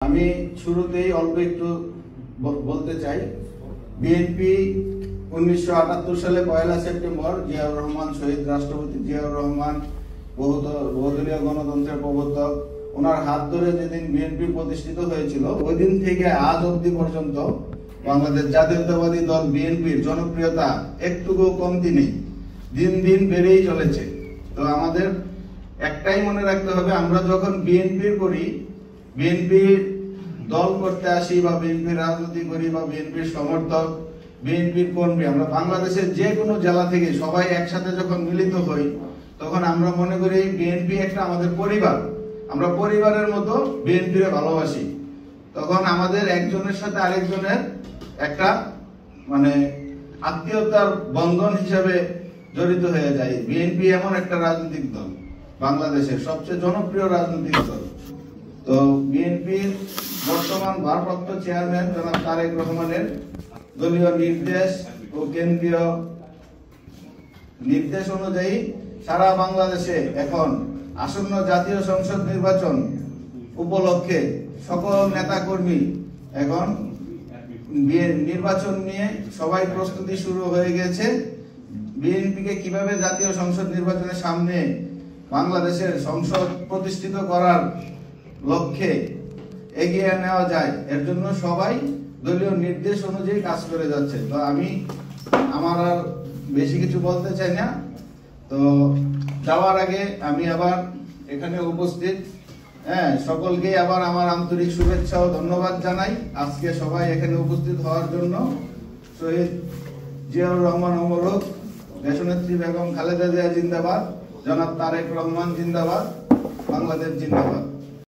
আমি শুরুতেই অল্প একটু বলতে চাই। বিএনপি 1978 সালে 1 সেপ্টেম্বর জিয়াউর রহমান, শহীদ রাষ্ট্রপতি জিয়াউর রহমান, বহুদলীয় গণতন্ত্রের প্রবর্তক, ওনার হাত ধরে যেদিন বিএনপি প্রতিষ্ঠিত হয়েছিল, ওই দিন থেকে আজ অবধি পর্যন্ত বাংলাদেশ জাতীয়তাবাদী দল বিএনপির জনপ্রিয়তা একটুকু কমতি নেই, দিন দিন বেড়েই চলেছে। তো আমাদের একটাই মনে রাখতে হবে, আমরা যখন বিএনপির করি, বিএনপির দল করতে আসি বা বিএনপির রাজনীতি করি বা বিএনপির সমর্থক, বিএনপির কর্মী, আমরা বাংলাদেশের যে কোনো জেলা থেকে সবাই একসাথে যখন মিলিত হই, তখন আমরা মনে করি বিএনপি একটা আমাদের পরিবার, আমরা পরিবারের মতো বিএনপিরে ভালোবাসি। তখন আমাদের একজনের সাথে আরেকজনের একটা আত্মীয়তার বন্ধন হিসাবে জড়িত হয়ে যায়। বিএনপি এমন একটা রাজনৈতিক দল, বাংলাদেশের সবচেয়ে জনপ্রিয় রাজনৈতিক দল। তো বিএনপির বর্তমান ভারপ্রাপ্ত চেয়ারম্যান জনাব তারেক রহমানের দলীয় নির্দেশ ও কেন্দ্রীয় নির্দেশ অনুযায়ী সারা বাংলাদেশে এখন আসন্ন জাতীয় সংসদ নির্বাচন উপলক্ষে সকল নেতাকর্মী এখন নির্বাচন নিয়ে সবাই প্রস্তুতি শুরু হয়ে গেছে। বিএনপিকে কিভাবে জাতীয় সংসদ নির্বাচনের সামনে বাংলাদেশের সংসদ প্রতিষ্ঠিত করার লক্ষ্যে এগিয়ে নেওয়া যায়, এর জন্য সবাই দলীয় নির্দেশ অনুযায়ী কাজ করে যাচ্ছে। তো আমি আমার আর বেশি কিছু বলতে চাই না। তো যাওয়ার আগে আমি আবার এখানে উপস্থিত সকলকে আবার আমার আন্তরিক শুভেচ্ছা ও ধন্যবাদ জানাই। আজকে সবাই এখানে উপস্থিত হওয়ার জন্য। শহীদ জিয়াউর রহমান অমরক, দেশনেত্রী বেগম খালেদা জিয়া জিন্দাবাদ, জনাব তারেক রহমান জিন্দাবাদ, বাংলাদেশ জিন্দাবাদ।